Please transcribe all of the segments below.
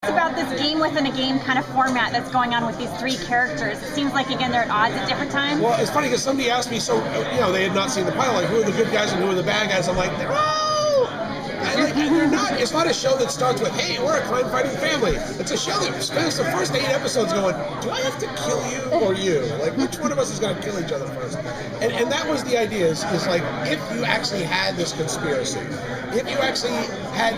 About this game within a game kind of format that's going on with these three characters. It seems like, again, they're at odds at different times. Well, it's funny because somebody asked me, so, they had not seen the pilot, like, who are the good guys and who are the bad guys? I'm like, they're not. It's not a show that starts with, hey, we're a crime-fighting family. It's a show that spends the first 8 episodes going, do I have to kill you or you? Like, which one of us is going to kill each other first? And that was the idea, is like, if you actually had this conspiracy, if you actually had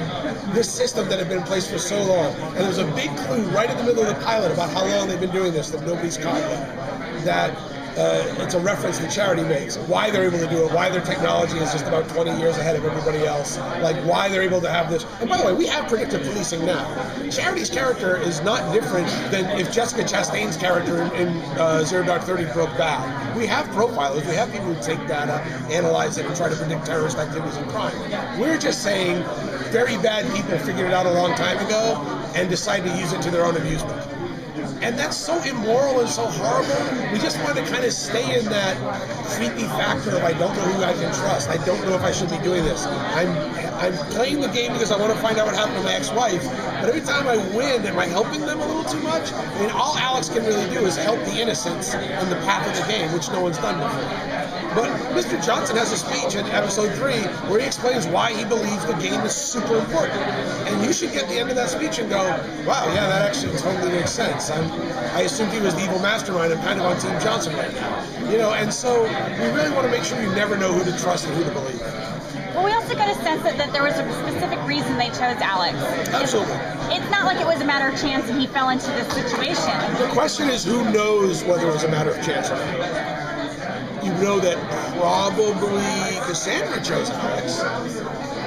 this system that had been in place for so long, and there was a big clue right in the middle of the pilot about how long they've been doing this that nobody's caught yet, that it's a reference the charity makes, why they're able to do it, why their technology is just about 20 years ahead of everybody else, like why they're able to have this. And by the way, we have predictive policing now. Charity's character is not different than if Jessica Chastain's character in Zero Dark 30 broke bad. We have profilers, we have people who take data, analyze it, and try to predict terrorist activities and crime. We're just saying very bad people figured it out a long time ago and decided to use it to their own amusement. And that's so immoral and so horrible. We just want to kind of stay in that creepy factor of I don't know who I can trust. I don't know if I should be doing this. I'm playing the game because I want to find out what happened to my ex-wife. But every time I win, am I helping them a little too much? I mean, all Alex can really do is help the innocents in the path of the game, which no one's done before. But Mr. Johnson has a speech in episode 3 where he explains why he believes the game is super important. And you should get the end of that speech and go, wow, yeah, that actually totally makes sense. I assumed he was the evil mastermind. I'm kind of on Team Johnson right now. And so we really want to make sure you never know who to trust and who to believe. Well, we also got a sense that there was a specific reason they chose Alex. Absolutely. It's not like it was a matter of chance and he fell into this situation. The question is, who knows whether it was a matter of chance or not? You know that probably Cassandra chose Alex.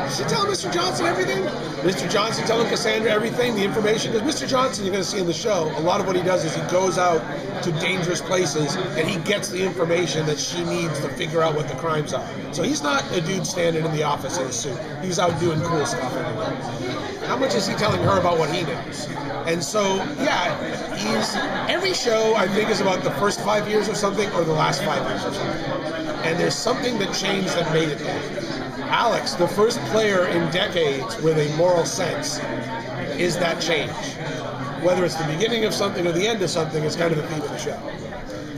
Did she tell Mr. Johnson everything? Mr. Johnson telling Cassandra everything, the information? Because Mr. Johnson, you're going to see in the show, a lot of what he does is he goes out to dangerous places and he gets the information that she needs to figure out what the crimes are. So he's not a dude standing in the office in a suit. He's out doing cool stuff everywhere. How much is he telling her about what he knows? And so, yeah, every show, I think, is about the first 5 years or something, or the last 5 years or something. And there's something that changed that made it there. Alex, the first player in decades with a moral sense, is that change. Whether it's the beginning of something or the end of something, is kind of the theme of the show.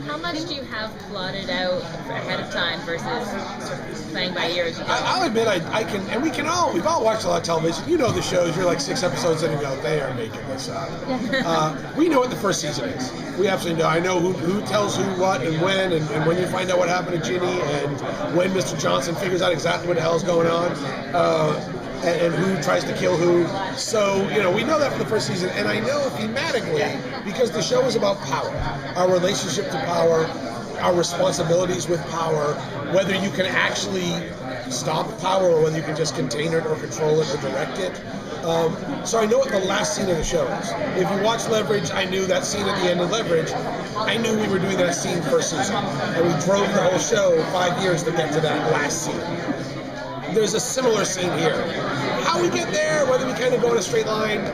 How much do you have plotted out ahead of time versus playing by ear as you go? I'll admit I can, and we've all watched a lot of television. You know the shows, you're like 6 episodes in and go, they are making this up. We know what the first season is. We absolutely know. I know who tells who what and when you find out what happened to Ginny and when Mr. Johnson figures out exactly what the hell's going on. And who tries to kill who. So, we know that from the first season. And I know thematically, because the show is about power, our relationship to power, our responsibilities with power, whether you can actually stop power or whether you can just contain it or control it or direct it. So I know what the last scene of the show is. If you watch Leverage, I knew that scene at the end of Leverage. I knew we were doing that scene first season. And we drove the whole show 5 years to get to that last scene. There's a similar scene here. How we get there, whether we kind of go in a straight line,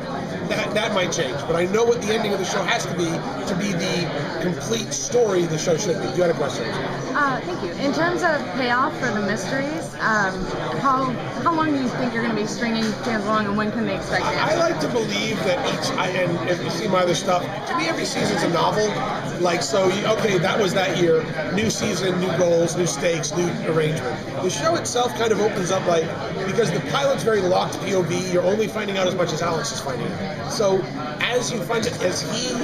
that might change. But I know what the ending of the show has to be the complete story the show should be. You had a question? Thank you. In terms of payoff for the mysteries, how long do you think you're going to be stringing fans along, and when can they expect it? I like to believe that and if you see my other stuff, to me every season's a novel. Like, that was that year. New season, new goals, new stakes, new arrangement. The show itself kind of opens up because the pilot's very locked POV, you're only finding out as much as Alex is finding out. So as you find it, as he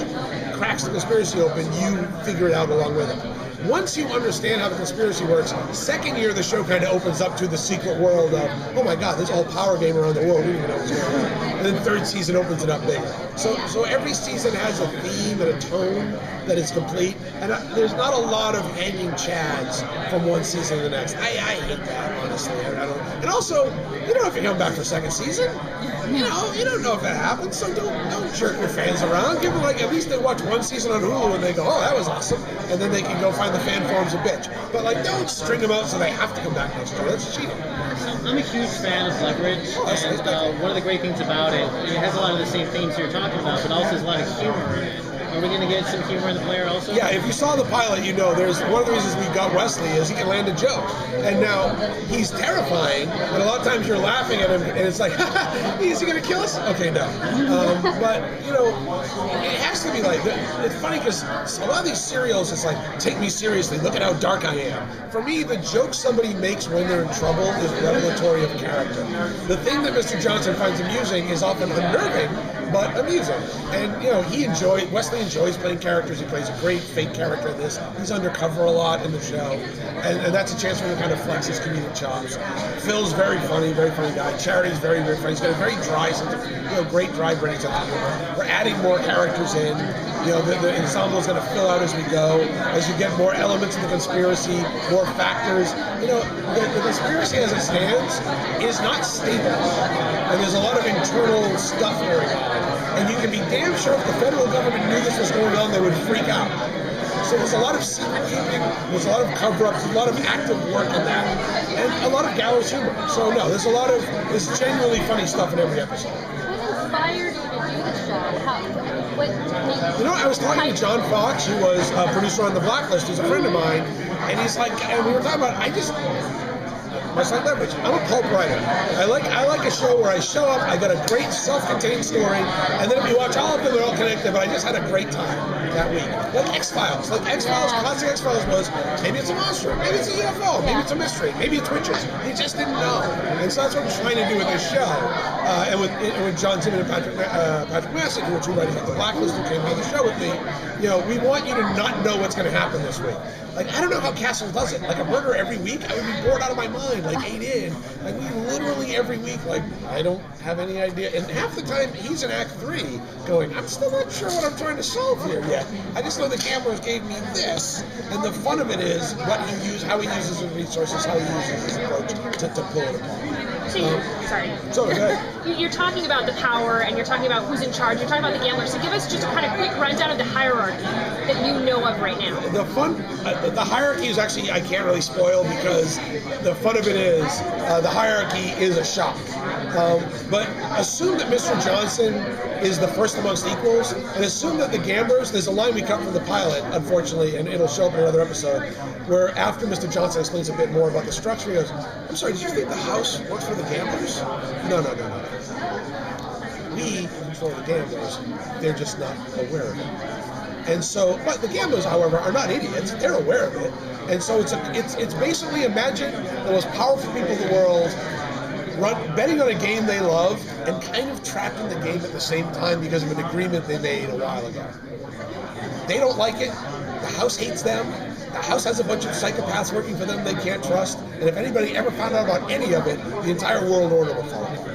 cracks the conspiracy open, you figure it out along with him. Once you understand how the conspiracy works, second year the show kind of opens up to the secret world of, oh my God, there's a whole power game around the world, we don't even know what's going on. And then third season opens it up bigger. So every season has a theme and a tone that is complete, and there's not a lot of hanging chads from one season to the next. I hate that, honestly. I don't. And also, you don't have to come back for second season. You don't know if that happens, so don't jerk your fans around. Give them at least they watch one season on Hulu and they go, oh, that was awesome, and then they can go find the fan forums a bitch. But don't string them out so they have to come back next year. That's cheating. I'm a huge fan of Leverage, and one of the great things about it has a lot of the same themes you're talking about, but also has a lot of humor in it. Are we going to get some humor in the player also? Yeah, if you saw the pilot, you know there's one of the reasons we got Wesley is he can land a joke. And now he's terrifying, but a lot of times you're laughing at him and it's like, is he going to kill us? Okay, no. But, you know, it has to be like, it's funny because a lot of these serials, it's like, take me seriously, look at how dark I am. For me, the joke somebody makes when they're in trouble is revelatory of character. The thing that Mr. Johnson finds amusing is often unnerving, but amusing. And, you know, Wesley enjoys playing characters. He plays a great fake character in this. He's undercover a lot in the show. And that's a chance for him to kind of flex his comedic chops. Phil's very funny guy. Charity's very, very funny. He's got a very dry sense of, great dry British sense of humor. We're adding more characters in. You know, the ensemble is going to fill out as we go. As you get more elements of the conspiracy, more factors. You know, the conspiracy as it stands is not stable. And there's a lot of internal stuff going on. And you can be damn sure if the federal government knew this was going on, they would freak out. So there's a lot of secret keeping, there's a lot of cover-ups, there's a lot of active work in that, and a lot of gallows humor. So no, there's genuinely funny stuff in every episode. What inspired you to do the show? You know, I was talking to John Fox, who was a producer on the Blacklist, who's a friend of mine, and he's like, and we were talking about, much like Leverage, I'm a pulp writer. I like a show where I show up, I got a great self-contained story, and then if you watch all of them, they're all connected, but I just had a great time that week. Like X-Files. Classic X-Files was, maybe it's a monster, maybe it's a UFO, maybe it's a mystery, maybe it twitches. You just didn't know. And so that's what I'm trying to do with this show. And with John Timon and Patrick Massett, who were two writers at the Blacklist who came on the show with me, you know, we want you to not know what's going to happen this week. Like, I don't know how Castle does it. Like, a murder every week, I would be bored out of my mind, like 8 in. Like, we literally every week, like, I don't have any idea. And half the time, he's in Act 3 going, I'm still not sure what I'm trying to solve here yet. I just know the cameras gave me this. And the fun of it is how he uses his resources, how he uses his approach to pull it apart. So you're talking about the power, and you're talking about who's in charge. You're talking about the gamblers. So give us just a kind of quick rundown of the hierarchy that you know of right now. The hierarchy is actually, I can't really spoil because the fun of it is the hierarchy is a shock. But assume that Mr. Johnson is the first amongst equals, and assume that the gamblers, there's a line we cut from the pilot, unfortunately, and it'll show up in another episode, where after Mr. Johnson explains a bit more about the structure, he goes, I'm sorry, did you think the house works for the gamblers? No. We control the gamblers, they're just not aware of it. And so, but the gamblers, however, are not idiots. They're aware of it. And so it's basically, imagine the most powerful people in the world betting on a game they love and kind of trapped in the game at the same time because of an agreement they made a while ago. They don't like it. The house hates them. The house has a bunch of psychopaths working for them they can't trust. And if anybody ever found out about any of it, the entire world order will fall apart.